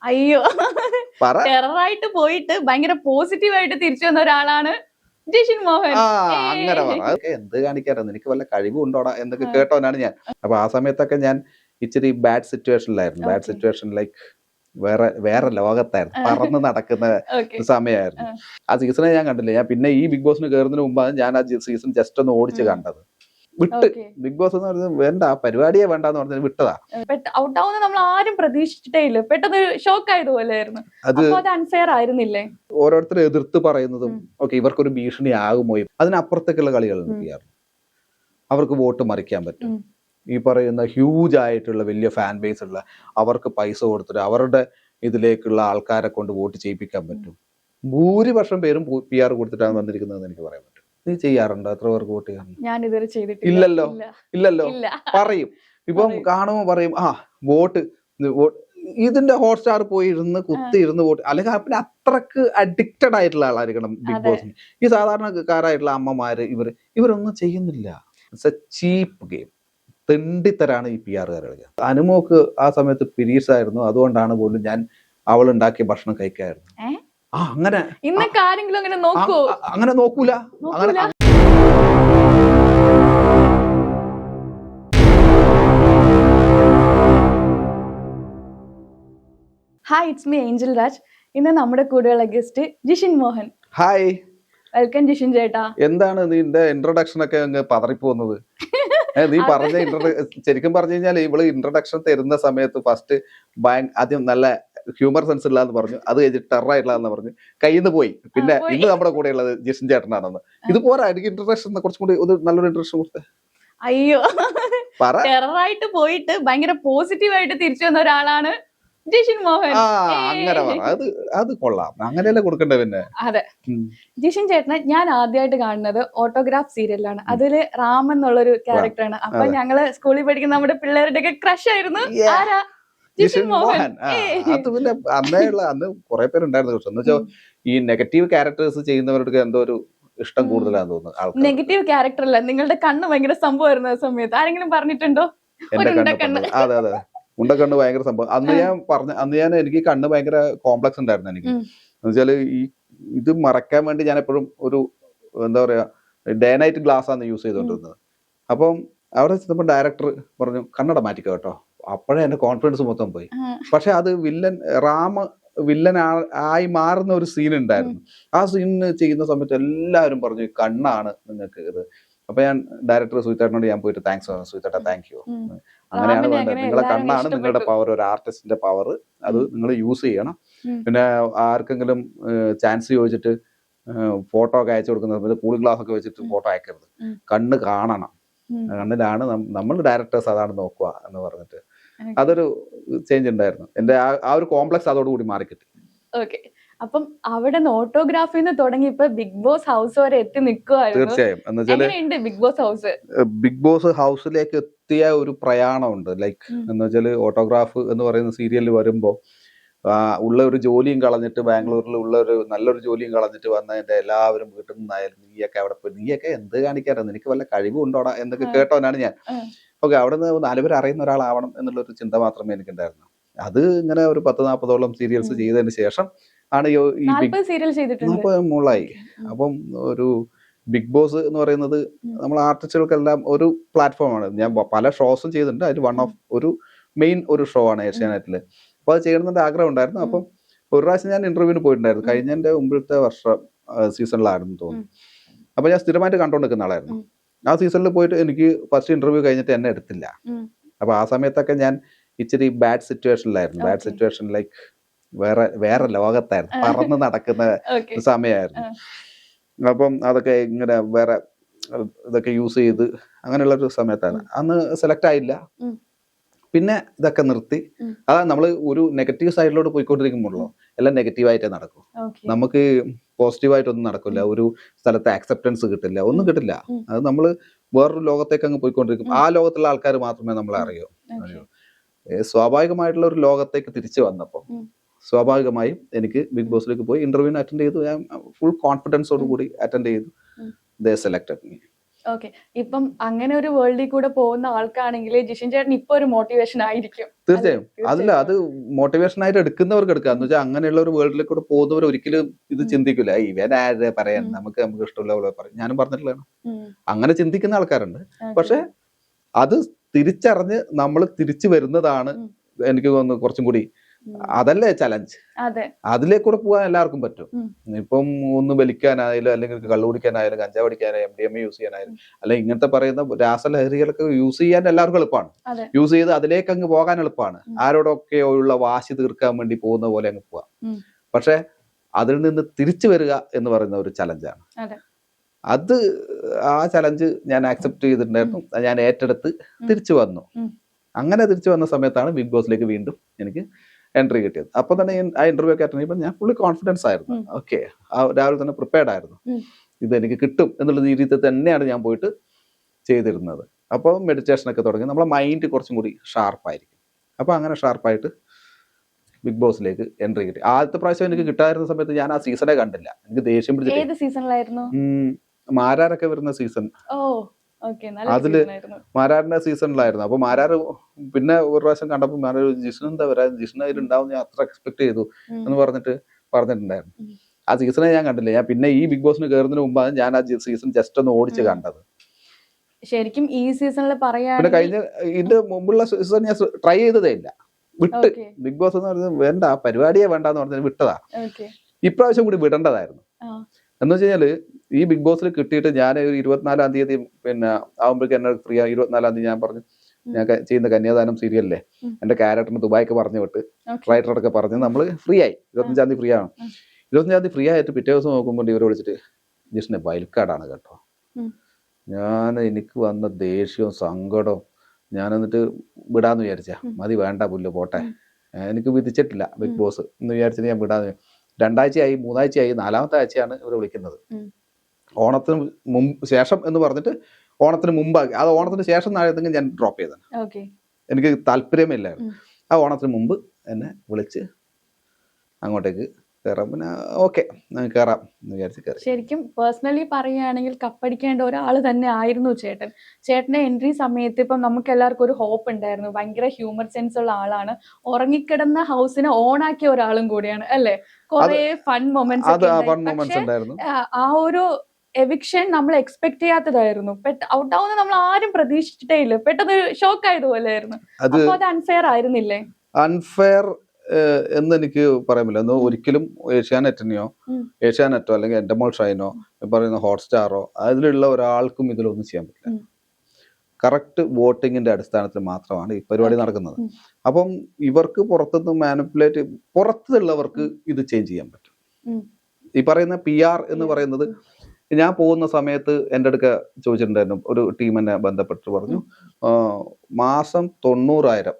അയ്യോ, ടെററായിട്ട് പോയിട്ട് ഭയങ്കര പോസിറ്റീവായിട്ട് തിരിച്ചു വന്ന ഒരാളാണ് ജിഷിൻ മോഹൻ. അങ്ങനെ പറ. എന്ത് കാണിക്കാറുണ്ട്, എനിക്ക് വല്ല കഴിവുണ്ടോടാ എന്നൊക്കെ കേട്ടവനാണ് ഞാൻ. അപ്പൊ ആ സമയത്തൊക്കെ ഞാൻ ഇച്ചിരി ബാഡ് സിറ്റുവേഷനിലായിരുന്നു. ബാഡ് സിറ്റുവേഷൻ ലൈക്ക് വേറെ ലോകത്തായിരുന്നു, പറന്ന് നടക്കുന്ന സമയമായിരുന്നു. ആ സീസണെ ഞാൻ കണ്ടില്ല. ഞാൻ പിന്നെ ഈ ബിഗ് ബോസിന് കയറുന്നതിന് മുമ്പാണ് ഞാൻ ആ സീസൺ ജസ്റ്റ് ഒന്ന് ഓടിച്ച് കണ്ടത്. വിട്ട് ബിഗ് ബോസ് എന്ന് പറയുന്നത് വേണ്ട, പരിപാടിയെ വേണ്ടെന്ന് പറഞ്ഞാൽ വിട്ടതാ. ഔട്ടാവുന്ന നമ്മൾ ആരും പ്രതീക്ഷിച്ചിട്ടേ ഇല്ല. പെട്ടെന്ന് ഷോക്ക് ആയതുപോലെയായിരുന്നു. അത് അൺഫെയർ ആയിരുന്നില്ലേ? ഓരോരുത്തർ എതിർത്ത് പറയുന്നതും ഓക്കെ, ഇവർക്കൊരു ഭീഷണി ആകുമോ, അതിനപ്പുറത്തേക്കുള്ള കളികളുണ്ട് ചെയ്യാറ്. അവർക്ക് വോട്ട് മറിക്കാൻ പറ്റും. ഈ പറയുന്ന ഹ്യൂജ് ആയിട്ടുള്ള വലിയ ഫാൻ ബേസ് ഉള്ള അവർക്ക് പൈസ കൊടുത്തിട്ട് അവരുടെ ഇതിലേക്കുള്ള ആൾക്കാരെ കൊണ്ട് വോട്ട് ചെയ്യിപ്പിക്കാൻ പറ്റും. ഭൂരിപക്ഷം പേരും PR കൊടുത്തിട്ടാണ് വന്നിരിക്കുന്നത് എനിക്ക് പറയാൻ പറ്റും. നീ ചെയ്യാറുണ്ടോ? എത്ര പേർക്ക് വോട്ട് ചെയ്യാറുണ്ട്? ഞാൻ ഇതുവരെ ചെയ്തിട്ടില്ല. ഇല്ലല്ലോ. പറയും, ഇപ്പം കാണുമ്പോൾ പറയും വോട്ട് ഇതിന്റെ ഹോട്ട്സ്റ്റാർ പോയി ഇരുന്ന് കുത്തിയിരുന്ന് വോട്ട്, അല്ലെങ്കിൽ പിന്നെ അത്രക്ക് അഡിക്റ്റഡ് ആയിട്ടുള്ള ആളായിരിക്കണം ബിഗ് ബോസിന്. ഈ സാധാരണക്കാരായിട്ടുള്ള അമ്മമാര് ഇവരൊന്നും ചെയ്യുന്നില്ല. It's a cheap game. തെണ്ടിത്തരാണ് ഈ PR കളിക്കുക. അനുമോക്ക് ആ സമയത്ത് പീരീഡ്സ് ആയിരുന്നു, അതുകൊണ്ടാണ് പോലും ഞാൻ അവൾ ഉണ്ടാക്കിയ ഭക്ഷണം കഴിക്കായിരുന്നു. അങ്ങനെ അങ്ങനെ നോക്കൂല. Hi, it's me Angel Raj. ഇന്ന് നമ്മുടെ കൂടെയുള്ള guest Jishin Mohan. Hi, welcome Jishin ചേട്ടാ. എന്താണ് നിന്റെ ഇൻട്രൊഡക്ഷൻ ഒക്കെ അങ്ങ് പതറിപ്പോകുന്നത്? നീ പറഞ്ഞ ശരിക്കും പറഞ്ഞു കഴിഞ്ഞാൽ ഇവള് ഇൻട്രൊഡക്ഷൻ തരുന്ന സമയത്ത് ഫസ്റ്റ് ആദ്യം നല്ല ഹ്യൂമർ സെൻസ് ഇല്ലാന്ന് പറഞ്ഞു, അത് കഴിഞ്ഞിട്ട് ടെററായിട്ടുള്ളതെന്ന് പറഞ്ഞു, കയ്യിൽ നിന്ന് പോയി. പിന്നെ ഇന്ന് നമ്മുടെ കൂടെ ഉള്ളത് ജിഷിൻ ചേട്ടനാണെന്ന്. ഇത് പോരാ, എനിക്ക് ഇൻട്രൊഡക്ഷൻ കുറച്ചും കൂടി നല്ലൊരു ഇൻട്രൊഡക്ഷൻ കൊടുത്തേ. അയ്യോ, ടെററായിട്ട് പോയിട്ട് ഭയങ്കര പോസിറ്റീവായിട്ട് തിരിച്ചു വന്ന ഒരാളാണ് ജിഷിൻ മോഹൻ. അങ്ങനെ പറ, അത് കൊള്ളാം. അങ്ങനെയല്ലേ കൊടുക്കണ്ടേ പിന്നെ. അതെ, ജിഷിൻ ചേട്ടനെ ഞാൻ ആദ്യമായിട്ട് കാണുന്നത് ഓട്ടോഗ്രാഫ് സീരിയലിലാണ്. അതില് റാം എന്നുള്ളൊരു ക്യാരക്ടറാണ്. അപ്പൊ ഞങ്ങള് സ്കൂളിൽ പഠിക്കുന്ന നമ്മുടെ പിള്ളേരുടെ ഒക്കെ ക്രഷ് ആയിരുന്നു. ആരാ? ജിഷിൻ മോഹൻ. അത് പിന്നെ അന്ന് കുറെ പേരുണ്ടായിരുന്നു. എന്ന് വെച്ചാൽ ഈ നെഗറ്റീവ് ക്യാരക്ടേഴ്സ് ചെയ്യുന്നവർക്ക് എന്തോ ഒരു ഇഷ്ടം കൂടുതലാന്ന് തോന്നുന്നു. നെഗറ്റീവ് ക്യാരക്ടർ അല്ല, നിങ്ങളുടെ കണ്ണ് ഭയങ്കര സംഭവമായിരുന്നു ആ സമയത്ത്. ആരെങ്കിലും പറഞ്ഞിട്ടുണ്ടോ? അതെ, ഉണ്ടക്കണ്ണ് ഭയങ്കര സംഭവം. അന്ന് ഞാൻ എനിക്ക് കണ്ണ് ഭയങ്കര കോംപ്ലക്സ് ഉണ്ടായിരുന്നു എനിക്ക്. എന്നുവെച്ചാല് ഇത് മറക്കാൻ വേണ്ടി ഞാൻ എപ്പോഴും ഒരു എന്താ പറയാ ഡേ നൈറ്റ് ഗ്ലാസ് ആണ് യൂസ് ചെയ്തോണ്ടിരുന്നത്. അപ്പം അവിടെ ചെന്നപ്പോൾ ഡയറക്ടർ പറഞ്ഞു കണ്ണട മാറ്റിക്കോ കേട്ടോ. അപ്പോഴേ എന്റെ കോൺഫിഡൻസ് മൊത്തം പോയി. പക്ഷെ അത് വില്ലൻ ആയി മാറുന്ന ഒരു സീൻ ഉണ്ടായിരുന്നു. ആ സീനിന് ചെയ്യുന്ന സമയത്ത് എല്ലാവരും പറഞ്ഞു കണ്ണാണ് നിങ്ങൾക്ക് ഇത്. അപ്പൊ ഞാൻ ഡയറക്ടർ സുഹിത്തേട്ടനോട് ഞാൻ പോയിട്ട് താങ്ക്സ് പറഞ്ഞു, സുഹിത്തേട്ടാ താങ്ക് യു, അങ്ങനെയാണ് വേണ്ടത്. നിങ്ങളെ കണ്ണാണ് നിങ്ങളുടെ പവർ, ഒരു ആർട്ടിസ്റ്റിന്റെ പവർ, അത് നിങ്ങൾ യൂസ് ചെയ്യണം. പിന്നെ ആർക്കെങ്കിലും ചാൻസ് ചോദിച്ചിട്ട് ഫോട്ടോ ഒക്കെ അയച്ചു കൊടുക്കുന്ന സമയത്ത് കൂളിംഗ് ഗ്ലാസ് ഒക്കെ വെച്ചിട്ട് ഫോട്ടോ അയക്കരുത്, കണ്ണ് കാണണം, കണ്ണിലാണ് നമ്മൾ ഡയറക്ടേഴ്സ് അതാണ് നോക്കുക എന്ന് പറഞ്ഞിട്ട് അതൊരു ചേഞ്ച് ഉണ്ടായിരുന്നു. എന്റെ ആ ഒരു കോംപ്ലക്സ് അതോടുകൂടി മാറിക്കിട്ടി. ഓക്കെ, അപ്പം അവിടെ ഓട്ടോഗ്രാഫിന്ന് തുടങ്ങി ഇപ്പൊ ബിഗ് ബോസ് ഹൗസ് വരെ എത്തി നിൽക്കുവായിരുന്നു. തീർച്ചയായും. എന്നുവെച്ചാല് ബിഗ് ബോസ് ഹൗസിലേക്ക് എത്തിയ ഒരു പ്രയാണമുണ്ട്. ലൈക്ക് എന്ന് വെച്ചാല് ഓട്ടോഗ്രാഫ് എന്ന് പറയുന്ന സീരിയലിൽ വരുമ്പോ ഉള്ള ഒരു ജോലിയും കളഞ്ഞിട്ട്, ബാംഗ്ലൂരിൽ ഉള്ള ഒരു നല്ലൊരു ജോലിയും കളഞ്ഞിട്ട് വന്നതിന്റെ എല്ലാവരും വീട്ടിൽ നിന്നായാലും നീയൊക്കെ അവിടെ പോയി നീയൊക്കെ എന്ത് കാണിക്കാറുണ്ട്, എനിക്ക് വല്ല കഴിവുണ്ടോടാ എന്നൊക്കെ കേട്ടവനാണ് ഞാൻ. ഓക്കെ, അവിടെ നിന്ന് 4 പേര് അറിയുന്ന ഒരാളാവണം എന്നുള്ളൊരു ചിന്ത മാത്രമേ എനിക്കുണ്ടായിരുന്നു. അത് ഇങ്ങനെ ഒരു 10-40ഓളം സീരിയൽസ് ചെയ്തതിന് ശേഷം ആണ് ഈ 40 മുകളായി. അപ്പം ഒരു ബിഗ് ബോസ് എന്ന് പറയുന്നത് നമ്മൾ ആർട്ടിസ്റ്റുകൾക്കെല്ലാം ഒരു പ്ലാറ്റ്ഫോമാണ്. ഞാൻ പല ഷോസും ചെയ്തിട്ടുണ്ട്. അതിൽ ഒരു മെയിൻ ഒരു ഷോ ആണ് ഏഷ്യാനെറ്റില്. അപ്പൊ അത് ചെയ്യണമെന്ന് ആഗ്രഹം ഉണ്ടായിരുന്നു. അപ്പം ഒരു പ്രാവശ്യം ഞാൻ ഇന്റർവ്യൂവിന് പോയിട്ടുണ്ടായിരുന്നു. കഴിഞ്ഞതിന്റെ മുമ്പത്തെ വർഷം സീസണിലായിരുന്നു തോന്നുന്നു. അപ്പൊ ഞാൻ സ്ഥിരമായിട്ട് കണ്ടോണ്ടിരിക്കുന്ന ആളായിരുന്നു. ആ സീസണിൽ പോയിട്ട് എനിക്ക് ഫസ്റ്റ് ഇന്റർവ്യൂ കഴിഞ്ഞിട്ട് എന്നെ എടുത്തില്ല. അപ്പൊ ആ സമയത്തൊക്കെ ഞാൻ ഇച്ചിരി ബാഡ് സിറ്റുവേഷനിലായിരുന്നു. ബാഡ് സിറ്റുവേഷൻ ലൈക്ക് വേറെ ലോകത്തായിരുന്നു, പറന്ന് നടക്കുന്ന സമയമായിരുന്നു. അപ്പം അതൊക്കെ ഇങ്ങനെ വേറെ ഇതൊക്കെ യൂസ് ചെയ്ത് അങ്ങനെയുള്ള ഒരു സമയത്താണ്. അന്ന് സെലക്ട് ആയില്ല. പിന്നെ ഇതൊക്കെ നിർത്തി. അതാ നമ്മൾ ഒരു നെഗറ്റീവ് സൈഡിലോട്ട് പോയിക്കൊണ്ടിരിക്കുമ്പോഴല്ലോ എല്ലാം നെഗറ്റീവായിട്ടേ നടക്കും. നമുക്ക് പോസിറ്റീവായിട്ടൊന്നും നടക്കില്ല. ഒരു സ്ഥലത്ത് ആക്സെപ്റ്റൻസ് കിട്ടില്ല, ഒന്നും കിട്ടില്ല. അത് നമ്മൾ വേറൊരു ലോകത്തേക്ക് അങ്ങ് പോയിക്കൊണ്ടിരിക്കും. ആ ലോകത്തുള്ള ആൾക്കാർ മാത്രമേ നമ്മളെ അറിയൂ. സ്വാഭാവികമായിട്ടുള്ള ഒരു ലോകത്തേക്ക് തിരിച്ചു വന്നപ്പോൾ സ്വാഭാവികമായും എനിക്ക് ബിഗ് ബോസിലേക്ക് പോയി ഇന്റർവ്യൂവിന് അറ്റൻഡ് ചെയ്തു. ഞാൻ ഫുൾ കോൺഫിഡൻസോട് കൂടി അറ്റൻഡ് ചെയ്തു. ദേ സെലക്ടഡ് മീ. ഓക്കെ. ഇപ്പം അങ്ങനെ ഒരു വേൾഡിൽ കൂടെ പോകുന്ന ആൾക്കാണെങ്കിൽ ജിഷിൻ ചേട്ടൻ ഇപ്പൊ ഒരു മോട്ടിവേഷൻ ആയിരിക്കും. തീർച്ചയായും അതല്ല, അത് മോട്ടിവേഷൻ ആയിട്ട് എടുക്കുന്നവർക്ക് എടുക്കാം. എന്ന് വെച്ചാൽ അങ്ങനെയുള്ള ഒരു വേൾഡിലേക്ക് കൂടെ പോകുന്നവർ ഒരിക്കലും ഇത് ചിന്തിക്കില്ല, ഇവൻ ആരെ പറയാൻ, നമുക്ക് ഇഷ്ടമുള്ള പോലെ പറയും. ഞാനും പറഞ്ഞിട്ടുള്ളതാണ്, അങ്ങനെ ചിന്തിക്കുന്ന ആൾക്കാരുണ്ട്. പക്ഷെ അത് തിരിച്ചറിഞ്ഞ് നമ്മൾ തിരിച്ചു വരുന്നതാണ് എനിക്ക് തോന്നുന്നു കുറച്ചും കൂടി, അതല്ലേ ചലഞ്ച്. അതിലേക്കൂടെ പോകാൻ എല്ലാവർക്കും പറ്റും. ഇപ്പം ഒന്ന് വലിക്കാനായാലും, അല്ലെങ്കിൽ കള്ളു കുടിക്കാനായാലും, കഞ്ചാവ് അടിക്കാനായാലും, MDMA യൂസ് ചെയ്യാനായാലും, അല്ലെങ്കിൽ ഇങ്ങനത്തെ പറയുന്ന രാസലഹരികളൊക്കെ യൂസ് ചെയ്യാൻ എല്ലാവർക്കും എളുപ്പമാണ്. യൂസ് ചെയ്ത് അതിലേക്ക് അങ്ങ് പോകാൻ എളുപ്പമാണ്. ആരോടൊക്കെ ഉള്ള വാശി തീർക്കാൻ വേണ്ടി പോകുന്ന പോലെ അങ്ങ് പോവാം. പക്ഷെ അതിൽ നിന്ന് തിരിച്ചു വരിക എന്ന് പറയുന്ന ഒരു ചലഞ്ചാണ്. അത് ആ ചലഞ്ച് ഞാൻ ആക്സെപ്റ്റ് ചെയ്തിട്ടുണ്ടായിരുന്നു. ഞാൻ ഏറ്റെടുത്ത് തിരിച്ചു വന്നു. അങ്ങനെ തിരിച്ചു വന്ന സമയത്താണ് ബിഗ് ബോസിലേക്ക് വീണ്ടും എനിക്ക് എൻട്രി കിട്ടിയത്. അപ്പൊ തന്നെ ആ ഇന്റർവ്യൂ ഒക്കെ അറ്റൻഡ് ചെയ്യുമ്പോൾ ഞാൻ ഫുള്ളി കോൺഫിഡൻസ് ആയിരുന്നു. ഓക്കെ, രാവിലെ തന്നെ പ്രിപ്പയർഡ് ആയിരുന്നു, ഇത് എനിക്ക് കിട്ടും എന്നുള്ള രീതിയിൽ തന്നെയാണ് ഞാൻ പോയിട്ട് ചെയ്തിരുന്നത്. അപ്പോൾ മെഡിറ്റേഷനൊക്കെ തുടങ്ങി, നമ്മളെ മൈൻഡ് കുറച്ചും കൂടി ഷാർപ്പായിരിക്കും. അപ്പോൾ അങ്ങനെ ഷാർപ്പായിട്ട് ബിഗ് ബോസിലേക്ക് എൻട്രി കിട്ടി. ആദ്യത്തെ പ്രാവശ്യം എനിക്ക് കിട്ടാതിരുന്ന സമയത്ത് ഞാൻ ആ സീസണെ കണ്ടില്ല. എനിക്ക് ദേഷ്യം പിടിച്ചിട്ട്, മാരാരൊക്കെ വരുന്ന സീസൺ, അതില് മാരാറിന്റെ സീസണിലായിരുന്നു. അപ്പൊ മാരാർ പിന്നെ ഒരു പ്രാവശ്യം കണ്ടപ്പോ മാരാർ ജിഷ്ണു എന്താ പറയാ, ജിഷ്ണു അതിലുണ്ടാവും, ഞാൻ അത്ര എക്സ്പെക്ട് ചെയ്തു എന്ന് പറഞ്ഞിട്ടുണ്ടായിരുന്നു. ആ സീസണെ ഞാൻ കണ്ടില്ല. ഞാൻ പിന്നെ ഈ ബിഗ് ബോസിന് കയറുന്നതിന് മുമ്പാണ് ഞാൻ ആ സീസൺ ജസ്റ്റ് ഒന്ന് ഓടിച്ച് കണ്ടത്. ശരിക്കും ഈ സീസണിൽ പിന്നെ കഴിഞ്ഞ ഇതിന്റെ മുമ്പുള്ള സീസൺ ഞാൻ ട്രൈ ചെയ്തതേ ഇല്ല, വിട്ട്. ബിഗ് ബോസ് എന്ന് പറയുന്നത് വേണ്ട, പരിപാടിയെ വേണ്ടെന്ന് പറഞ്ഞാൽ വിട്ടതാ. ഇപ്രാവശ്യം കൂടി വിടേണ്ടതായിരുന്നു. എന്ന് വെച്ച് കഴിഞ്ഞാല് ഈ ബിഗ് ബോസിൽ കിട്ടിയിട്ട് ഞാൻ 24-ാം തീയതി പിന്നെ ആവുമ്പോഴേക്കും എന്നെ ഫ്രീ ആ. 24-ാം തീയതി ഞാൻ പറഞ്ഞു, ഞാൻ ചെയ്യുന്ന കന്യാദാനം സീരിയലിലെ എന്റെ ക്യാരക്ടറിന് ദുബായിക്ക് പറഞ്ഞു വിട്ട്, റൈറ്ററൊക്കെ പറഞ്ഞ് നമ്മൾ ഫ്രീ ആയി. 25-ാം തീയതി ഫ്രീ ആണ്. 25-ാം തീയതി ഫ്രീ ആയിട്ട് പിറ്റേ ദിവസം നോക്കുമ്പോൾ ഇവർ വിളിച്ചിട്ട് ജിഷ്ണെ വൈൽഡ് കേട്ടോ. എനിക്ക് വന്ന ദേഷ്യവും സങ്കടവും, ഞാൻ എന്നിട്ട് വിടാന്ന് വിചാരിച്ച, മതി വേണ്ട പുല്ല് പോട്ടെ, എനിക്ക് വിധിച്ചിട്ടില്ല ബിഗ് ബോസ് എന്ന് വിചാരിച്ചിട്ട് ഞാൻ വിടാന്ന്. 2 ആഴ്ചയായി, 3 ആഴ്ചയായി, 4-ാമത്തെ ആഴ്ചയാണ് ഇവർ വിളിക്കുന്നത്. ഓണത്തിന് ശേഷം എന്ന് പറഞ്ഞിട്ട് ഓണത്തിന് മുമ്പാക്കി, അത് ഓണത്തിന് ശേഷം നാളെങ്കിൽ ഞാൻ ഡ്രോപ്പ് ചെയ്തത്, എനിക്ക് താല്പര്യമില്ലായിരുന്നു. ആ ഓണത്തിന് മുമ്പ് എന്നെ വിളിച്ച് അങ്ങോട്ടേക്ക് കയറാം. പിന്നെ ഓക്കെ കയറാം എന്ന് വിചാരിച്ച് കയറി. ശരിക്കും പേഴ്സണലി പറയുകയാണെങ്കിൽ കപ്പടിക്കേണ്ട ഒരാൾ തന്നെ ആയിരുന്നു ചേട്ടൻ. ചേട്ടന്റെ എൻട്രി സമയത്ത് ഇപ്പം നമുക്ക് എല്ലാവർക്കും ഒരു ഹോപ്പ് ഉണ്ടായിരുന്നു. ഭയങ്കര ഹ്യൂമർ സെൻസ് ഉള്ള ആളാണ്, ഉറങ്ങിക്കിടന്ന ഹൗസിനെ ഓൺ ആക്കിയ ഒരാളും കൂടിയാണ് അല്ലെ. കുറെ ഫൺ മൊമെന്റ്സ്. ആ ഒരു എവിക്ഷൻ നമ്മൾ എക്സ്പെക്ട് ചെയ്യാത്തതായിരുന്നു. ഔട്ട് ആവുന്ന നമ്മൾ ആരും പ്രതീക്ഷിച്ചിട്ടേ ഇല്ല. പെട്ടെന്ന് ഷോക്ക് ആയതുപോലെ ആയിരുന്നു. അപ്പൊ അത് അൺഫെയർ ആയിരുന്നില്ലേ? അൺഫെയർ എന്ന് എനിക്ക് പറയാൻ പറ്റില്ല. എന്ന് ഒരിക്കലും ഏഷ്യാനെറ്റോ അല്ലെങ്കിൽ എൻഡമോൾ ഷൈനോ പറയുന്ന ഹോട്ട്സ്റ്റാറോ അതിലുള്ള ഒരാൾക്കും ഇതിലൊന്നും ചെയ്യാൻ പറ്റില്ല. കറക്റ്റ് വോട്ടിങ്ങിന്റെ അടിസ്ഥാനത്തിൽ മാത്രമാണ് ഈ പരിപാടി നടക്കുന്നത്. അപ്പം ഇവർക്ക് പുറത്തുനിന്ന് മാനിപ്പുലേറ്റ്, പുറത്തുള്ളവർക്ക് ഇത് ചേഞ്ച് ചെയ്യാൻ പറ്റും. ഈ പറയുന്ന PR എന്ന് പറയുന്നത്, ഞാൻ പോകുന്ന സമയത്ത് എൻ്റെ അടുക്ക ചോദിച്ചിട്ടുണ്ടായിരുന്നു, ഒരു ടീം എന്നെ ബന്ധപ്പെട്ട് പറഞ്ഞു മാസം 90,000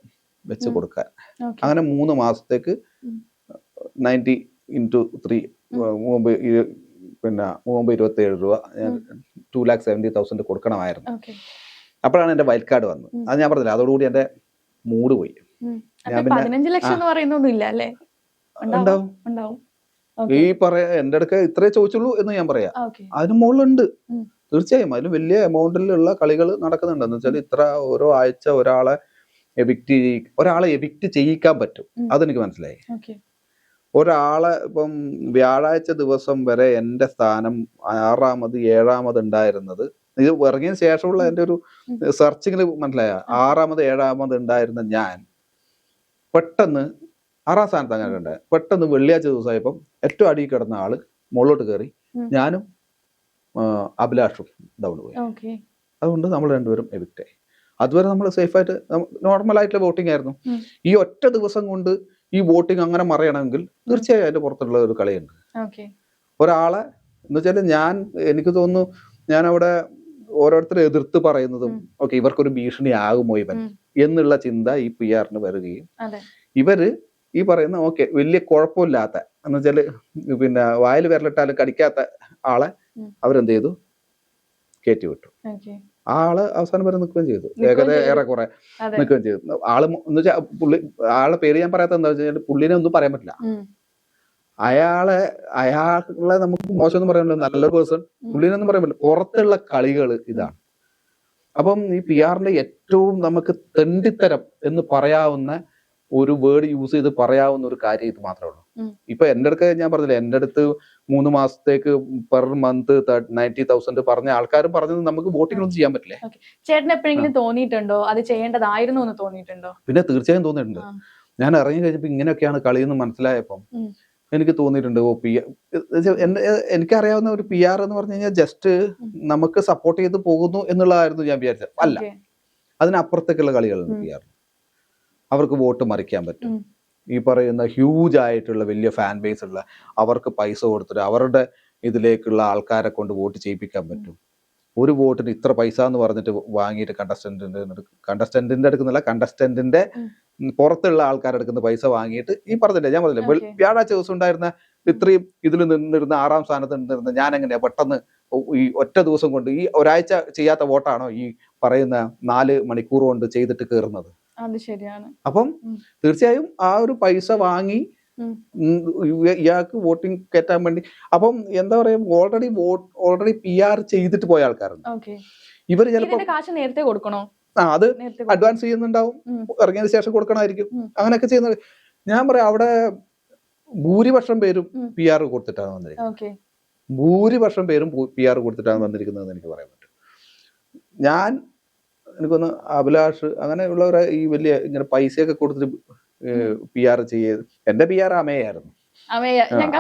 വെച്ച് കൊടുക്കാൻ. അങ്ങനെ 3 മാസത്തേക്ക് 90x3 പിന്നെ 327 രൂപ, 2,70,000 കൊടുക്കണമായിരുന്നു. അപ്പോഴാണ് എന്റെ വൈൽഡ് കാർഡ് വന്നത്. അത് ഞാൻ പറഞ്ഞില്ല, അതോടുകൂടി എന്റെ മൂഡ് പോയി. 15 ലക്ഷം എന്ന് പറയുന്നൊന്നുമില്ല അല്ലേ? ഉണ്ടാവും. ഈ എന്റെ അടുക്ക ഇത്രേ ചോദിച്ചുള്ളൂ എന്ന് ഞാൻ പറയാം. അതിന് മുകളിലുണ്ട് തീർച്ചയായും. അതിന് വലിയ എമൗണ്ടിലുള്ള കളികൾ നടക്കുന്നുണ്ട്. എന്ന് വെച്ചാൽ ഇത്ര ഓരോ ആഴ്ച ഒരാളെ എവിക്റ്റ് ചെയ്യിക്കാൻ പറ്റും. അതെനിക്ക് മനസ്സിലായി. ഒരാളെ ഇപ്പം വ്യാഴാഴ്ച ദിവസം വരെ എന്റെ സ്ഥാനം 6-ാമത് 7-ാമത് ഉണ്ടായിരുന്നത്, ഇത് ഇറങ്ങിയ ശേഷമുള്ള എന്റെ ഒരു സെർച്ചിങ്ങിൽ മനസ്സിലായ 6-ാമത് 7-ാമത് ഉണ്ടായിരുന്ന ഞാൻ പെട്ടെന്ന് 6-ാം സ്ഥാനത്ത് അങ്ങനെ ഉണ്ടായത്. പെട്ടെന്ന് വെള്ളിയാഴ്ച ദിവസമായപ്പം ഏറ്റവും അടിയിൽ കിടന്ന ആള് മുകളിലോട്ട് കയറി, ഞാനും അഭിലാഷും ഡൗൺ പോയി. അതുകൊണ്ട് നമ്മൾ രണ്ടുപേരും എവിക്റ്റായി. അതുവരെ നമ്മൾ സേഫായിട്ട് നോർമൽ ആയിട്ടുള്ള വോട്ടിംഗ് ആയിരുന്നു. ഈ ഒറ്റ ദിവസം കൊണ്ട് ഈ വോട്ടിംഗ് അങ്ങനെ മറിയണമെങ്കിൽ തീർച്ചയായും അതിന്റെ പുറത്തുള്ള ഒരു കളിയുണ്ട്. ഒരാളെ എന്ന് വെച്ചാൽ എനിക്ക് തോന്നുന്നു ഞാൻ അവിടെ ഓരോരുത്തരെ എതിർത്ത് പറയുന്നതും ഓക്കെ ഇവർക്കൊരു ഭീഷണി ആകുമോ ഇവൻ എന്നുള്ള ചിന്ത ഈ PR-ന് വരികയും ഇവര് ഈ പറയുന്ന ഓക്കെ വലിയ കുഴപ്പമില്ലാത്ത എന്ന് വെച്ചാല് പിന്നെ വായിൽ വിരലിട്ടാലും കടിക്കാത്ത ആളെ അവരെന്ത് ചെയ്തു, കയറ്റി വിട്ടു. ആള് അവസാനം വരെ നിൽക്കുകയും ചെയ്തു, ഏറെക്കുറെ നിൽക്കുകയും ചെയ്തു. ആള് എന്ന് വെച്ചാൽ ആളെ പേര് ഞാൻ പറയാത്ത എന്താ വെച്ചാൽ പുള്ളിനെ ഒന്നും പറയാൻ പറ്റില്ല. അയാളെ നമുക്ക് മോശം പറയാൻ പറ്റില്ല, നല്ലൊരു പേഴ്സൺ പുള്ളിനൊന്നും പറയാൻ പറ്റില്ല. പുറത്തുള്ള കളികൾ ഇതാണ്. അപ്പം ഈ പി ആറിന്റെ ഏറ്റവും നമുക്ക് തെണ്ടിത്തരം എന്ന് പറയാവുന്ന ഒരു വേർഡ് യൂസ് ചെയ്ത് പറയാവുന്ന ഒരു കാര്യം ഇത് മാത്രമേ ഉള്ളൂ. ഇപ്പൊ എന്റെ അടുത്ത് ഞാൻ പറഞ്ഞില്ല, എന്റെ അടുത്ത് 3 മാസത്തേക്ക് പെർ മന്ത് 90,000 പറഞ്ഞ ആൾക്കാരും പറഞ്ഞത് നമുക്ക് വോട്ടിംഗ് ഒന്നും ചെയ്യാൻ പറ്റില്ലേ. ചേട്ടൻ എപ്പോഴെങ്കിലും തോന്നിയിട്ടുണ്ടോ അത് ചെയ്യേണ്ടതായിരുന്നു എന്ന് തോന്നിയിട്ടുണ്ടോ? പിന്നെ തീർച്ചയായും തോന്നിയിട്ടുണ്ട്. ഞാൻ ഇറങ്ങി കഴിഞ്ഞപ്പോ ഇങ്ങനെയൊക്കെയാണ് കളിയെന്ന് മനസ്സിലായപ്പം എനിക്ക് തോന്നിയിട്ടുണ്ട്. എനിക്കറിയാവുന്ന ഒരു പി ആർ എന്ന് പറഞ്ഞു കഴിഞ്ഞാൽ ജസ്റ്റ് നമുക്ക് സപ്പോർട്ട് ചെയ്ത് പോകുന്നു എന്നുള്ളതായിരുന്നു ഞാൻ വിചാരിച്ചത്. അല്ല, അതിനപ്പുറത്തേക്കുള്ള കളികളുണ്ട് പി ആർ. അവർക്ക് വോട്ട് മറിക്കാൻ പറ്റും. ഈ പറയുന്ന ഹ്യൂജ് ആയിട്ടുള്ള വലിയ ഫാൻ ബേസ് ഉള്ള അവർക്ക് പൈസ കൊടുത്തിട്ട് അവരുടെ ഇതിലേക്കുള്ള ആൾക്കാരെ കൊണ്ട് വോട്ട് ചെയ്യിപ്പിക്കാൻ പറ്റും. ഒരു വോട്ടിന് ഇത്ര പൈസ എന്ന് പറഞ്ഞിട്ട് വാങ്ങിയിട്ട് കണ്ടസ്റ്റന്റിന്റെ അടുക്കുന്നില്ല, കണ്ടസ്റ്റന്റിന്റെ പുറത്തുള്ള ആൾക്കാരെടുക്കുന്ന പൈസ വാങ്ങിയിട്ട് ഈ പറഞ്ഞില്ലേ, ഞാൻ പറഞ്ഞില്ലേ വ്യാഴാഴ്ച ദിവസം ഉണ്ടായിരുന്ന ഇത്രയും ഇതിൽ നിന്നിരുന്ന 6ാം സ്ഥാനത്ത് നിന്നിരുന്ന ഞാൻ എങ്ങനെയാ പെട്ടെന്ന് ഈ ഒറ്റ ദിവസം കൊണ്ട് ഈ ഒരാഴ്ച ചെയ്യാത്ത വോട്ടാണോ ഈ പറയുന്ന 4 മണിക്കൂർ കൊണ്ട് ചെയ്തിട്ട് കയറുന്നത്? അത് ശരിയാണ്. അപ്പം തീർച്ചയായും ആ ഒരു പൈസ വാങ്ങി ഇയാൾക്ക് വോട്ടിംഗ് കയറ്റാൻ വേണ്ടി. അപ്പം എന്താ പറയാ, ഓൾറെഡി പി ആർ ചെയ്തിട്ട് പോയ ആൾക്കാരുണ്ട്. ഇവര് ചിലപ്പോ കാശ് നേരത്തെ കൊടുക്കണോ? അത് അഡ്വാൻസ് ചെയ്യുന്നുണ്ടാവും, ഇറങ്ങിയതിന് ശേഷം കൊടുക്കണമായിരിക്കും, അങ്ങനെയൊക്കെ ചെയ്യുന്നത്. ഞാൻ പറയാം അവിടെ ഭൂരിപക്ഷം പേരും പി ആർ കൊടുത്തിട്ടാണ് വന്നിരിക്കുന്നത്. ഭൂരിപക്ഷം പേരും പി ആർ കൊടുത്തിട്ടാണ് വന്നിരിക്കുന്നതെന്ന് എനിക്ക് പറയാൻ പറ്റും. എനിക്കൊന്ന് അഭിലാഷ് അങ്ങനെയുള്ളവരെ ഈ വലിയ ഇങ്ങനെ പൈസയൊക്കെ കൊടുത്തിട്ട് പി ആർ ചെയ്ത്, എന്റെ പി ആർ അമയായിരുന്നു,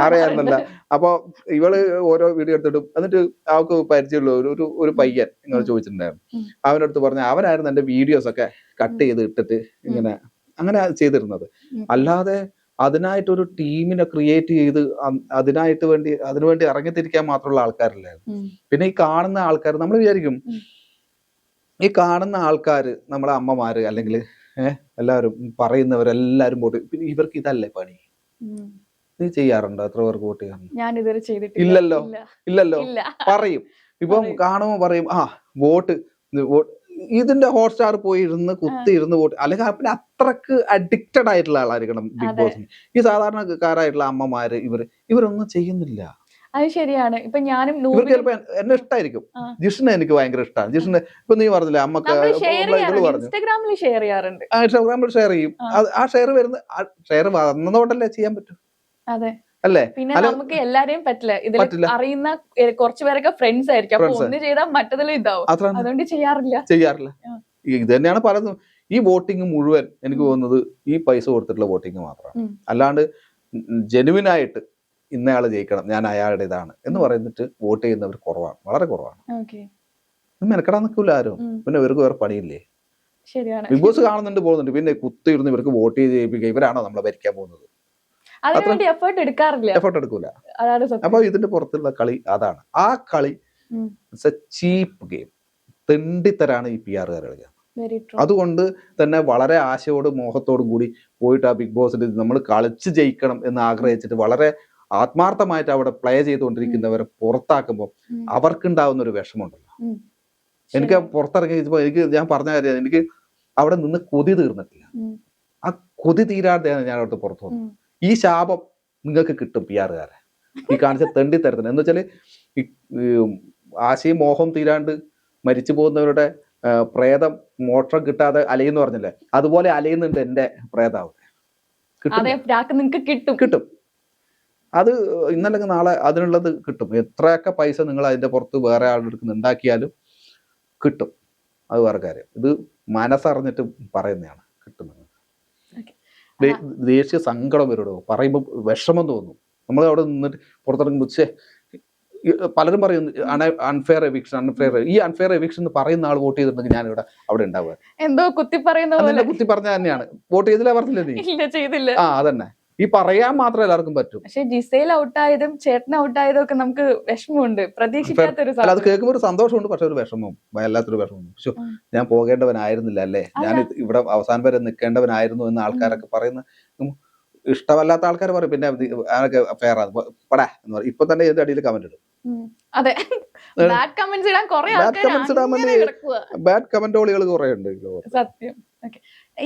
അറിയാറുന്നില്ല. അപ്പൊ ഇവള് ഓരോ വീഡിയോ എടുത്തിട്ടും എന്നിട്ട് അവൾക്ക് പരിചയമുള്ള ഒരു പയ്യൻ ഇങ്ങനെ ചോദിച്ചിട്ടുണ്ടായിരുന്നു. അവൻ്റെ അടുത്ത് പറഞ്ഞ അവനായിരുന്നു എന്റെ വീഡിയോസ് ഒക്കെ കട്ട് ചെയ്ത് ഇട്ടിട്ട് അങ്ങനെ ചെയ്തിരുന്നത്. അല്ലാതെ അതിനായിട്ടൊരു ടീമിനെ ക്രിയേറ്റ് ചെയ്ത് അതിനുവേണ്ടി ഇറങ്ങിത്തിരിക്കാൻ മാത്രമുള്ള ആൾക്കാരില്ലായിരുന്നു. പിന്നെ ഈ കാണുന്ന ആൾക്കാർ നമ്മൾ വിചാരിക്കും, ഈ കാണുന്ന ആൾക്കാര് നമ്മളെ അമ്മമാര് അല്ലെങ്കിൽ എല്ലാവരും പറയുന്നവരെല്ലാരും വോട്ട്, പിന്നെ ഇവർക്ക് ഇതല്ലേ പണി? നീ ചെയ്യാറുണ്ടോ? എത്ര പേർക്ക് വോട്ട് ചെയ്യാറുണ്ട്? ഞാൻ ഇതുവരെ ചെയ്തിട്ടില്ല. ഇല്ലല്ലോ. പറയും, ഇപ്പം കാണുമ്പോ പറയും വോട്ട് ഇതിന്റെ ഹോട്ട്സ്റ്റാർ പോയി കുത്തിയിരുന്ന് വോട്ട്, അല്ലെങ്കിൽ പിന്നെ അത്രക്ക് അഡിക്റ്റഡ് ആയിട്ടുള്ള ആളായിരിക്കണം ബിഗ് ബോസിന്. ഈ സാധാരണക്കാരായിട്ടുള്ള അമ്മമാര് ഇവരൊന്നും ചെയ്യുന്നില്ല. അത് ശരിയാണ്. ഇപ്പൊ ഞാനും ഇവർക്ക് ചിലപ്പോ എന്നെ ഇഷ്ടമായിരിക്കും, ജിഷിനെ എനിക്ക് ഭയങ്കര ഇഷ്ടമാണ്. ജിഷിനെ ഇപ്പൊ നീ പറഞ്ഞില്ലേ അമ്മക്ക് ഇൻസ്റ്റാഗ്രാമിൽ ഷെയർ ചെയ്യാറുണ്ട്, ഇൻസ്റ്റാഗ്രാമിൽ ഷെയർ ചെയ്യും. ആ ഷെയർ വന്നതുകൊണ്ടല്ലേ ചെയ്യാൻ പറ്റും. അതെ അല്ലേ? പിന്നെ നമുക്ക് എല്ലാരെയും പറ്റില്ല. ഇതിൽ അറിയുന്ന കുറച്ചു പേരൊക്കെ ഫ്രണ്ട്സ് ആയിരിക്കും. അപ്പൊ ഒന്ന് ചെയ്താൽ മറ്റതിലും ഇതാവും. അതുകൊണ്ട് ചെയ്യാറില്ല. ഇത് തന്നെയാണ് പലതും. ഈ വോട്ടിംഗ് മുഴുവൻ എനിക്ക് തോന്നുന്നത് ഈ പൈസ കൊടുത്തിട്ടുള്ള വോട്ടിംഗ് മാത്രമാണ്. അല്ലാണ്ട് ജെനുവിനായിട്ട് ഇന്നയാള് ജയിക്കണം, ഞാൻ അയാളുടെ ഇതാണ് എന്ന് പറയുന്നിട്ട് വോട്ട് ചെയ്യുന്നവർ കുറവാണ്, വളരെ കുറവാണ്. മെനക്കെടാൻ നിൽക്കില്ല ആരും. പിന്നെ ഇവർക്ക് വേറെ പണിയില്ലേ? ബിഗ് ബോസ് കാണുന്നുണ്ട്, പോകുന്നുണ്ട്, പിന്നെ കുത്തിയിരുന്ന് ഇവർക്ക് വോട്ട് ചെയ്ത് ജയിപ്പിക്കുക. ഇവരാണോ നമ്മളെ ഭരിക്കാൻ പോകുന്നത്? എഫേർട്ട് എടുക്കൂല. അപ്പൊ ഇതിന്റെ പുറത്തുള്ള കളി അതാണ്. ആ കളി ചീപ്പ് ഗെയിം, തെണ്ടിത്തരാണ് ഈ പി ആറുകാർ കളിക്കുക. അതുകൊണ്ട് തന്നെ വളരെ ആശയോടും മോഹത്തോടും കൂടി പോയിട്ട് ആ ബിഗ് ബോസിൽ നമ്മൾ കളിച്ച് ജയിക്കണം എന്ന് ആഗ്രഹിച്ചിട്ട് വളരെ ആത്മാർത്ഥമായിട്ട് അവിടെ പ്ലേ ചെയ്തുകൊണ്ടിരിക്കുന്നവരെ പുറത്താക്കുമ്പോൾ അവർക്കുണ്ടാവുന്ന ഒരു വിഷമമുണ്ടല്ലോ. എനിക്ക് പുറത്തിറങ്ങിയപ്പോ ഞാൻ പറഞ്ഞ കാര്യം, എനിക്ക് അവിടെ നിന്ന് കൊതി തീർന്നിട്ടില്ല. ആ കൊതി തീരാതെയാണ് ഞാൻ അവിടുത്തെ പുറത്തു വന്നത്. ഈ ശാപം നിങ്ങൾക്ക് കിട്ടും പി ആറുകാരെ, ഈ കാണിച്ച തെണ്ടിത്തരത്തിന്. എന്ന് വെച്ചാല് ഈ ആശയും മോഹം തീരാണ്ട് മരിച്ചു പോകുന്നവരുടെ പ്രേതം മോക്ഷം കിട്ടാതെ അലയെന്ന് പറഞ്ഞില്ലേ, അതുപോലെ അലയുന്നുണ്ട് എന്റെ പ്രേതാവ്. കിട്ടും. അത് ഇന്നല്ലെങ്കിൽ നാളെ അതിനുള്ളത് കിട്ടും. എത്രയൊക്കെ പൈസ നിങ്ങൾ അതിന്റെ പുറത്ത് വേറെ ആളുടെ അടുത്ത് ഉണ്ടാക്കിയാലും കിട്ടും. അത് വേറെ കാര്യം. ഇത് മനസ്സറിഞ്ഞിട്ട് പറയുന്നതാണ്, കിട്ടുന്നത്. ദേശീയ സങ്കടം വരും, പറയുമ്പോൾ വിഷമം തോന്നും. നമ്മൾ അവിടെ നിന്നിട്ട് പുറത്തിറങ്ങുമ്പോൾ പലരും പറയും അൺഫെയർ എവിക്ഷൻ. ഈ അൺഫെയർ എവിക്ഷൻ എന്ന് പറയുന്ന ആൾ വോട്ട് ചെയ്തിട്ടുണ്ടെങ്കിൽ ഞാൻ അവിടെ ഉണ്ടാവുക. എന്തോ കുത്തി പറഞ്ഞ തന്നെയാണ്. വോട്ട് ചെയ്തില്ല, പറഞ്ഞില്ലേ നീ? അതന്നെ. ഈ പറയാൻ മാത്രമേ എല്ലാവർക്കും പറ്റും. പക്ഷെ ജിസേൽ ഔട്ടായതും ചേട്ടൻ ഔട്ടായതും ഒക്കെ നമുക്ക് വിഷമമുണ്ട്, പ്രതീക്ഷിക്കാത്തൊരു. അത് കേൾക്കുമ്പോൾ ഒരു സന്തോഷമുണ്ട്, പക്ഷെ ഒരു വിഷമവും, വല്ലാത്തൊരു വിഷമവും. പക്ഷെ ഞാൻ പോകേണ്ടവനായിരുന്നില്ല അല്ലേ, ഞാൻ ഇവിടെ അവസാനം വരെ നിൽക്കേണ്ടവനായിരുന്നു എന്ന് ആൾക്കാരൊക്കെ പറയുന്ന ഇഷ്ടമല്ലാത്ത ആൾക്കാർ പറയും പിന്നെ അതൊക്കെ ഫെയർ ആണ് പടാ എന്ന് പറയും. ഇപ്പൊ തന്നെ ഇതിന്റെ അടിയിൽ കമന്റ് ഇടും. അതെ, ബാഡ് കമന്റ്സ് ഇടാൻ കുറെ ബാഡ് ആൾക്കാർ കമന്റ്സ് ഇടാൻ വേണ്ടി ബാഡ് കമന്റോളികൾ കുറെ ഉണ്ട്. സത്യം.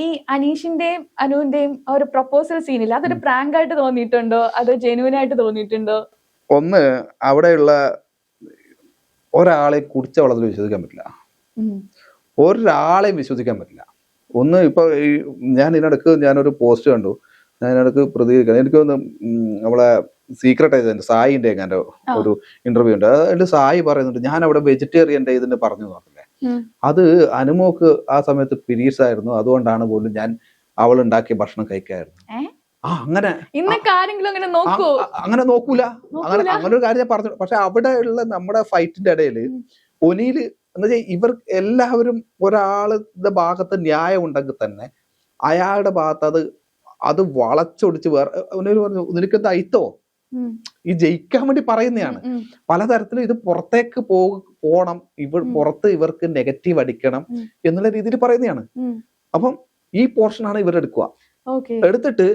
ഈ അനീഷിന്റെയും അനുവിന്റെയും ഒരു പ്രൊപ്പോസൽ സീനിൽ അതൊരു പ്രാങ്ക് ആയിട്ട് തോന്നിയിട്ടുണ്ടോ അത് ജെന്യൂൻ ആയിട്ട് തോന്നിയിട്ടുണ്ടോ? ഒന്ന്, അവിടെയുള്ള ഒരാളെ കുടിച്ച വെള്ളത്തിൽ വിശ്വസിക്കാൻ പറ്റില്ല, ഒരാളെയും വിശ്വസിക്കാൻ പറ്റില്ല. ഒന്ന് ഇപ്പൊ ഞാൻ ഇതിനിടക്ക് ഞാനൊരു പോസ്റ്റ് കണ്ടു, ഞാൻ ഇതിനിടക്ക് പ്രതികരിക്കണം. എനിക്കൊന്ന് നമ്മളെ സീക്രട്ട് ഏജന്റ് സായിന്റെ എങ്ങാൻ്റെ ഒരു ഇന്റർവ്യൂ ഉണ്ട്. അതിൽ സായി പറയുന്നുണ്ട് ഞാൻ അവിടെ വെജിറ്റേറിയന്റെ ഇതിന് പറഞ്ഞു നോക്കില്ലേ, അത് അനുമോക്ക് ആ സമയത്ത് പീരീഡ്സ് ആയിരുന്നു, അതുകൊണ്ടാണ് പോലും ഞാൻ അവൾ ഉണ്ടാക്കിയ ഭക്ഷണം കഴിക്കായിരുന്നു. അങ്ങനെ അങ്ങനെ നോക്കൂല, അങ്ങനെ ഒരു കാര്യം ഞാൻ പറഞ്ഞു. പക്ഷെ അവിടെ ഉള്ള നമ്മുടെ ഫൈറ്റിന്റെ ഇടയിൽ ഒനിയില് എന്ന് വെച്ചാൽ ഇവർ എല്ലാവരും ഒരാളുടെ ഭാഗത്ത് ന്യായം ഉണ്ടെങ്കിൽ തന്നെ അയാളുടെ ഭാഗത്ത് അത് വളച്ചൊടിച്ച് വേറെ പറഞ്ഞു നിനക്കെന്താ അയിത്തോ, ഈ ജയിക്കാൻ വേണ്ടി പറയുന്നതാണ്. പലതരത്തിലും ഇത് പുറത്തേക്ക് പോകണം, പുറത്ത് ഇവർക്ക് നെഗറ്റീവ് അടിക്കണം എന്നുള്ള രീതിയിൽ പറയുന്നതാണ്. അപ്പം ഈ പോർഷനാണ് ഇവരെടുക്കുക. എടുത്തിട്ട്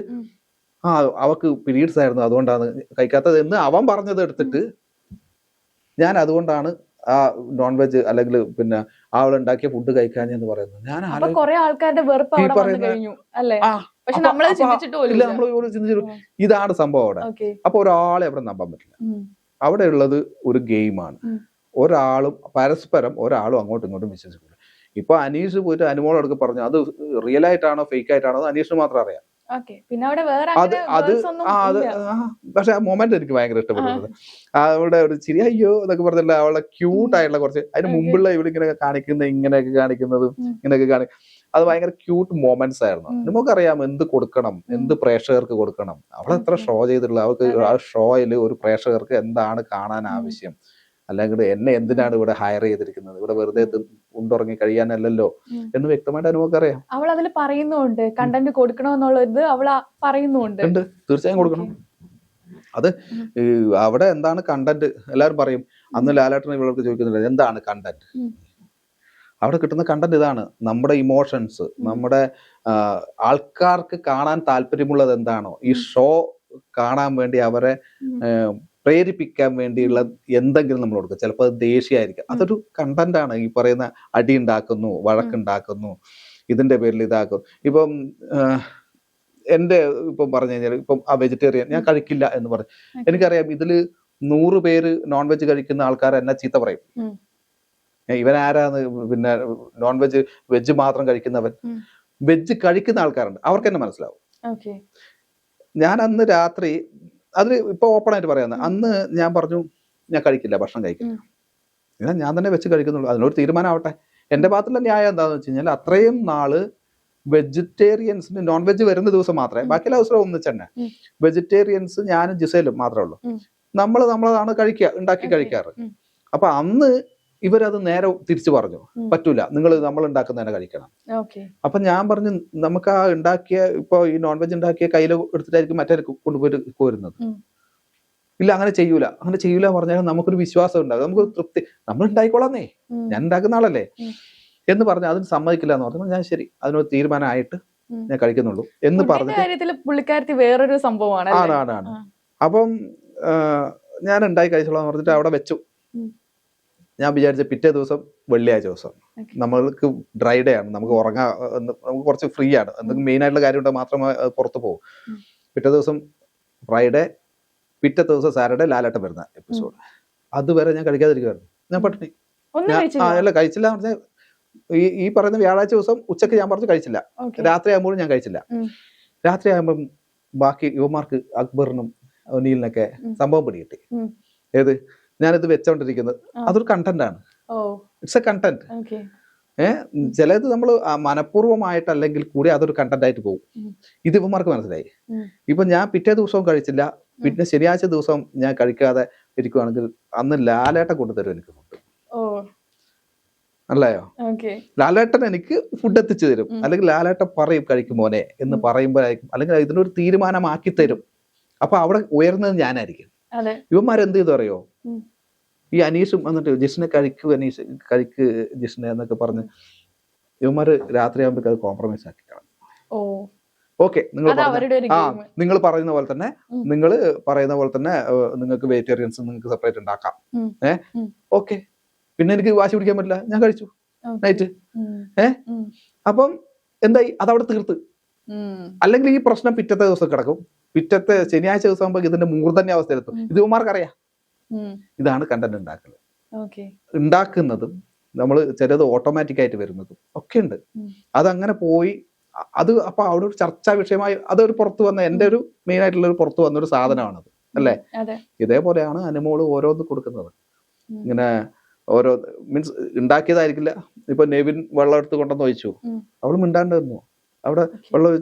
അവക്ക് പീരീഡ്സ് ആയിരുന്നു അതുകൊണ്ടാണ് കഴിക്കാത്തത് എന്ന് അവൻ പറഞ്ഞത് എടുത്തിട്ട് ഞാൻ അതുകൊണ്ടാണ് ആ നോൺ വെജ് അല്ലെങ്കിൽ പിന്നെ അവളുണ്ടാക്കിയ ഫുഡ് കഴിക്കാഞ്ഞെന്ന് പറയുന്നത്. ഞാൻ ചിന്തിച്ചിട്ടു ഇതാണ് സംഭവം അവിടെ. അപ്പൊ ഒരാളെ അവിടെ നമ്പാൻ പറ്റില്ല. അവിടെ ഉള്ളത് ഒരു ഗെയിമാണ്. ഒരാളും പരസ്പരം ഒരാളും അങ്ങോട്ടും ഇങ്ങോട്ടും വിശ്വസിക്കില്ല. ഇപ്പൊ അനീഷ് പോയിട്ട് അനുമോളോടൊക്കെ പറഞ്ഞു അത് റിയൽ ആയിട്ടാണോ ഫേക്ക് ആയിട്ടാണോ അനീഷിന് മാത്രം അറിയാം. പക്ഷെ ആ മൊമെന്റ് എനിക്ക് ഭയങ്കര ഇഷ്ടപ്പെട്ടത്. അവളുടെ ഒരു ചിരി അയ്യോ എന്നൊക്കെ പറഞ്ഞില്ല, അവളുടെ ക്യൂട്ട് ആയിട്ടുള്ള കുറച്ച് അതിന് മുമ്പുള്ള ഇവിടെ ഇങ്ങനെ കാണിക്കുന്ന ഇങ്ങനെയൊക്കെ കാണിക്കുന്നതും ഇങ്ങനെയൊക്കെ അത് ഭയങ്കര ക്യൂട്ട് മൊമെന്റ്സ് ആയിരുന്നു. നമുക്കറിയാം എന്ത് കൊടുക്കണം, എന്ത് പ്രേക്ഷകർക്ക് കൊടുക്കണം. അവളെത്ര ഷോ ചെയ്തിട്ടുള്ള അവൾക്ക് ആ ഷോയില് ഒരു പ്രേക്ഷകർക്ക് എന്താണ് കാണാൻ ആവശ്യം, അല്ലെങ്കിൽ എന്നെ എന്തിനാണ് ഇവിടെ ഹയർ ചെയ്തിരിക്കുന്നത്, ഇവിടെ വെറുതെ ഉണ്ടുറങ്ങി കഴിയാനല്ലോ എന്ന് വ്യക്തമായിട്ട് അനുഭവക്കറിയാം. അവൾ അതിൽ പറയുന്നുണ്ട് കണ്ടന്റ് കൊടുക്കണമെന്നുള്ളത് അവൾ പറയുന്നുണ്ട്. തീർച്ചയായും കൊടുക്കണം. അത് അവിടെ എന്താണ് കണ്ടന്റ് എല്ലാവരും പറയും. അന്ന് ലാലേട്ടൻ ഇവർക്ക് ചോദിക്കുന്നില്ല എന്താണ് കണ്ടന്റ്. അവിടെ കിട്ടുന്ന കണ്ടന്റ് ഇതാണ്, നമ്മുടെ ഇമോഷൻസ്, നമ്മുടെ ആൾക്കാർക്ക് കാണാൻ താല്പര്യമുള്ളത് എന്താണോ, ഈ ഷോ കാണാൻ വേണ്ടി അവരെ പ്രേരിപ്പിക്കാൻ വേണ്ടിയുള്ള എന്തെങ്കിലും നമ്മൾ കൊടുക്കുക. ചിലപ്പോൾ അത് ദേഷ്യമായിരിക്കും, അതൊരു കണ്ടന്റ് ആണ്. ഈ പറയുന്ന അടി ഉണ്ടാക്കുന്നു, വഴക്കുണ്ടാക്കുന്നു, ഇതിന്റെ പേരിൽ ഇതാക്കും. ഇപ്പം എന്റെ ഇപ്പം പറഞ്ഞു കഴിഞ്ഞാൽ ഇപ്പം ആ വെജിറ്റേറിയൻ ഞാൻ കഴിക്കില്ല എന്ന് പറഞ്ഞു, എനിക്കറിയാം ഇതില് 100 പേര് നോൺ വെജ് കഴിക്കുന്ന ആൾക്കാർ എന്നെ ചീത്ത പറയും. ഇവൻ ആരാന്ന്, പിന്നെ നോൺ വെജ് മാത്രം കഴിക്കുന്നവൻ, വെജ് കഴിക്കുന്ന ആൾക്കാരുണ്ട്, അവർക്ക് തന്നെ മനസ്സിലാവും. ഞാൻ അന്ന് രാത്രി അതിൽ ഇപ്പൊ ഓപ്പൺ ആയിട്ട് പറയാന്ന്, അന്ന് ഞാൻ പറഞ്ഞു ഞാൻ കഴിക്കില്ല, ഭക്ഷണം കഴിക്കില്ല, ഞാൻ തന്നെ വെച്ച് കഴിക്കുന്നുള്ളൂ, അതിനൊരു തീരുമാനം ആവട്ടെ. എന്റെ ഭാഗത്തുള്ള ന്യായം എന്താണെന്ന് വെച്ച് കഴിഞ്ഞാൽ അത്രയും നാള് വെജിറ്റേറിയൻസിന് നോൺ വെജ് വരുന്ന ദിവസം മാത്രമേ, ബാക്കിയുള്ള ദിവസം ഒന്നിച്ചെന്നെ വെജിറ്റേറിയൻസ് ഞാനും ജിസേലും മാത്രമേ ഉള്ളൂ. നമ്മളതാണ് ഉണ്ടാക്കി കഴിക്കാറ്. അപ്പൊ അന്ന് ഇവരത് നേരെ തിരിച്ചു പറഞ്ഞു, പറ്റൂല, നിങ്ങൾ നമ്മൾ ഉണ്ടാക്കുന്നതന്നെ കഴിക്കണം. അപ്പൊ ഞാൻ പറഞ്ഞു നമുക്ക് ആ ഉണ്ടാക്കിയ ഇപ്പൊ ഈ നോൺ വെജ് ഉണ്ടാക്കിയ കയ്യിൽ എടുത്തിട്ടായിരിക്കും മറ്റേ കൊണ്ടുപോയിട്ട് കോരുന്നത്. ഇല്ല അങ്ങനെ ചെയ്യൂല പറഞ്ഞാൽ നമുക്കൊരു വിശ്വാസം ഉണ്ടാകും, നമുക്ക് തൃപ്തി, നമ്മൾ ഉണ്ടായിക്കോളാന്നേ, ഞാൻ ഉണ്ടാക്കുന്ന ആളല്ലേ എന്ന് പറഞ്ഞ് അതിന് സമ്മതിക്കില്ല എന്ന് പറഞ്ഞു. ഞാൻ ശരി, അതിനൊരു തീരുമാനമായിട്ട് ഞാൻ കഴിക്കുന്നുള്ളൂ എന്ന് പറഞ്ഞു. വേറൊരു സംഭവമാണ്. ആണ്. അപ്പം ഞാൻ ഉണ്ടായി കഴിച്ചോളാന്ന് പറഞ്ഞിട്ട് അവിടെ വെച്ചു. ഞാൻ വിചാരിച്ച പിറ്റേ ദിവസം വെള്ളിയാഴ്ച ദിവസം നമ്മൾക്ക് ഡ്രൈ ഡേ ആണ്, നമുക്ക് ഉറങ്ങാൻ, നമുക്ക് കുറച്ച് ഫ്രീ ആണ്, എന്തെങ്കിലും മെയിൻ ആയിട്ടുള്ള കാര്യം ഉണ്ടെങ്കിൽ മാത്രമേ പുറത്ത് പോകും. പിറ്റേ ദിവസം ഫ്രൈഡേ, പിറ്റേ ദിവസം സാറ്റർഡേ ലാലേട്ടൻ വരുന്ന എപ്പിസോഡ്. അതുവരെ ഞാൻ കഴിക്കാതിരിക്കുവായിരുന്നു, ഞാൻ പട്ടിണി. അല്ല കഴിച്ചില്ല പറഞ്ഞാൽ ഈ പറയുന്ന വ്യാഴാഴ്ച ദിവസം ഉച്ചക്ക് ഞാൻ പറഞ്ഞു കഴിച്ചില്ല, രാത്രി ആകുമ്പോഴും ഞാൻ കഴിച്ചില്ല. രാത്രി ആകുമ്പം ബാക്കി യുവമാർക്ക് അക്ബറിനും ഒനീലിനൊക്കെ സംഭവം പിടികിട്ടി. ഏത് ഞാനിത് വെച്ചോണ്ടിരിക്കുന്നത് അതൊരു കണ്ടന്റ് ആണ്, ഇറ്റ്സ് എ കണ്ടന്റ്. ചിലത് നമ്മൾ മനഃപൂർവ്വമായിട്ടല്ലെങ്കിൽ കൂടി അതൊരു കണ്ടന്റ് ആയിട്ട് പോകും. ഇത് ഇവന്മാർക്ക് മനസ്സിലായി. ഇപ്പൊ ഞാൻ പിറ്റേ ദിവസവും കഴിച്ചില്ല, പിന്നെ ശനിയാഴ്ച ദിവസം ഞാൻ കഴിക്കാതെ ഇരിക്കുവാണെങ്കിൽ അന്ന് ലാലേട്ടൻ കൊണ്ടുതരും എനിക്ക് ഫുഡ്. അല്ലയോ, ലാലേട്ടൻ എനിക്ക് ഫുഡ് എത്തിച്ചു തരും, അല്ലെങ്കിൽ ലാലേട്ടൻ പറയും കഴിക്കും മോനെ എന്ന് പറയുമ്പോഴായിരിക്കും, അല്ലെങ്കിൽ ഇതിനൊരു തീരുമാനമാക്കി തരും. അപ്പൊ അവിടെ ഉയർന്നത് ഞാനായിരിക്കും. ഇവന്മാരെന്ത് ചെയ്തു അറിയോ, ഈ അനീഷും വന്നിട്ട് ജിഷ്ണെ കഴിക്ക് ജിഷ്ണെ എന്നൊക്കെ പറഞ്ഞ് ഇവന്മാര് രാത്രി ആകുമ്പോഴേക്കും അത് കോംപ്രമൈസ് ആക്കി കളഞ്ഞു. ഓക്കെ നിങ്ങൾ അത് അവരുടെ ഒരു ആ ഗെയിം. നിങ്ങൾ പറയുന്ന പോലെ തന്നെ ഉം. നിങ്ങൾ പറയുന്ന പോലെ തന്നെ നിങ്ങൾക്ക് വെജിറ്റേറിയൻസ് നിങ്ങൾക്ക് സെപ്പറേറ്റ് ഉണ്ടാക്കാം. ഉം. ഉം. ഓക്കെ, പിന്നെ എനിക്ക് വാശി പിടിക്കാൻ പറ്റില്ല, ഞാൻ കഴിച്ചു Okay. നൈറ്റ്. ഉം. ഉം. അപ്പം എന്തായി, അതവിടെ തീർത്ത്. ഉം. അല്ലെങ്കിൽ ഈ പ്രശ്നം പിറ്റത്തെ ദിവസം കിടക്കും. പിറ്റത്തെ ശനിയാഴ്ച ദിവസം ആകുമ്പോൾ ഇതിന്റെ മൂർധന്യാവസ്ഥയിലെത്തും. ഇത് ഇവന്മാർക്കറിയാം. ഉം. ഇതാണ് കണ്ടന്റ് ഉണ്ടാക്കൽ. Okay. ഉണ്ടാക്കുന്നതും നമ്മൾ ചിലത് ഓട്ടോമാറ്റിക് ആയിട്ട് വരുന്നതും ഒക്കെ ഉണ്ട്. ഉം. അതങ്ങനെ പോയി അത് അപ്പൊ അവിടെ ഒരു ചർച്ചാ വിഷയമായി അതൊരു പുറത്തു വന്ന എന്റെ ഒരു മെയിൻ ആയിട്ടുള്ള ഒരു പുറത്തു വന്ന ഒരു സാധനമാണത് അല്ലേ. അതെ. ഇതേപോലെയാണ് അനുമോള് ഓരോന്ന് കൊടുക്കുന്നത്. ഉം. ഇങ്ങനെ ഓരോ മീൻസ് ഉണ്ടാക്കിയതായിരിക്കില്ല. ഇപ്പൊ നെവിൻ വെള്ളം എടുത്ത് കൊണ്ടെന്ന് ഒഴിച്ചു, ഉം. അവള് മിണ്ടാണ്ട് നിന്നു അവിടെ. Okay. വെള്ളം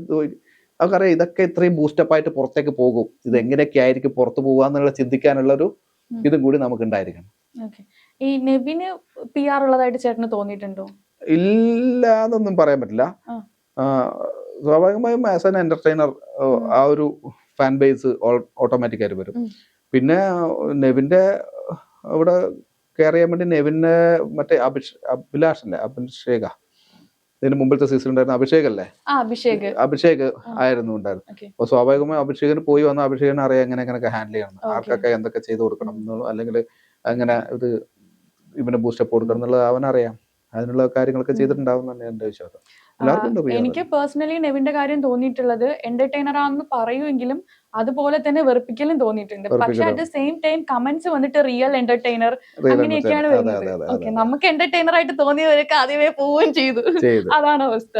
അവൾക്കറിയാം ഇതൊക്കെ ഇത്രയും ബൂസ്റ്റപ്പ് ആയിട്ട് പുറത്തേക്ക് പോകും, ഇത് എങ്ങനെയൊക്കെ ആയിരിക്കും പുറത്തു പോകാന്നുള്ള ചിന്തിക്കാനുള്ള ഒരു ഇതും കൂടി നമുക്ക് ഉണ്ടായിരിക്കണം. Okay. ഈ നെവിന് PR ഉള്ളതായിട്ട് ചേട്ടന് തോന്നിയിട്ടുണ്ടോ? ഇല്ല എന്നൊന്നും പറയാൻ പറ്റില്ല. ആ. സ്വാഭാവികമായും ആസ് ആൻ എന്റർടൈനർ ആ ഒരു ഫാൻ ബേസ് ഓട്ടോമാറ്റിക് ആയിട്ട് വരും. ഉം. പിന്നെ നെവിന്റെ അവിടെ കെയർ ചെയ്യാൻ വേണ്ടി നെവിനെ മറ്റേ അഭിലാഷ് അല്ലേ, അഭിഷേക, ഇതിന് മുമ്പത്തെ സീസൺ ഉണ്ടായിരുന്ന അഭിഷേക് അല്ലേ, അഭിഷേക് ആയിരുന്നു ഉണ്ടായിരുന്നു. Okay. അപ്പൊ സ്വാഭാവികമായും അഭിഷേകിന് പോയി വന്ന അഭിഷേകിന് അറിയാം എങ്ങനെ എങ്ങനെയൊക്കെ ഹാൻഡിൽ ചെയ്യണം, Okay. ആർക്കൊക്കെ എന്തൊക്കെ ചെയ്ത് കൊടുക്കണം എന്നുള്ളൂ, അല്ലെങ്കിൽ അങ്ങനെ ഇത് ഇവന് ബൂസ്റ്റപ്പ് കൊടുക്കണം എന്നുള്ളത് അവനറിയാം. അതിനുള്ള കാര്യങ്ങളൊക്കെ ചെയ്തിട്ടുണ്ടാവും എന്നാണ് എന്റെ വിശ്വാസം. എല്ലാവർക്കും ഉണ്ട് എനിക്ക് പേഴ്സണലി നെവിന്റെ കാര്യം തോന്നിയിട്ടുള്ളത് എന്റർടൈനർ ആണെന്ന് പറയുമെങ്കിലും അതുപോലെ തന്നെ വെറുപ്പിക്കലും തോന്നിയിട്ടുണ്ട്. പക്ഷെ at the same time comments വന്നിട്ട് റിയൽ എന്റർടൈനർ അങ്ങനെയൊക്കെയാണ് വരുന്നത്. ഓക്കെ, നമുക്ക് എന്റർടൈനർ ആയിട്ട് തോന്നിയവരൊക്കെ ആദ്യമേ പോവുകയും ചെയ്തു. അതാണ് അവസ്ഥ.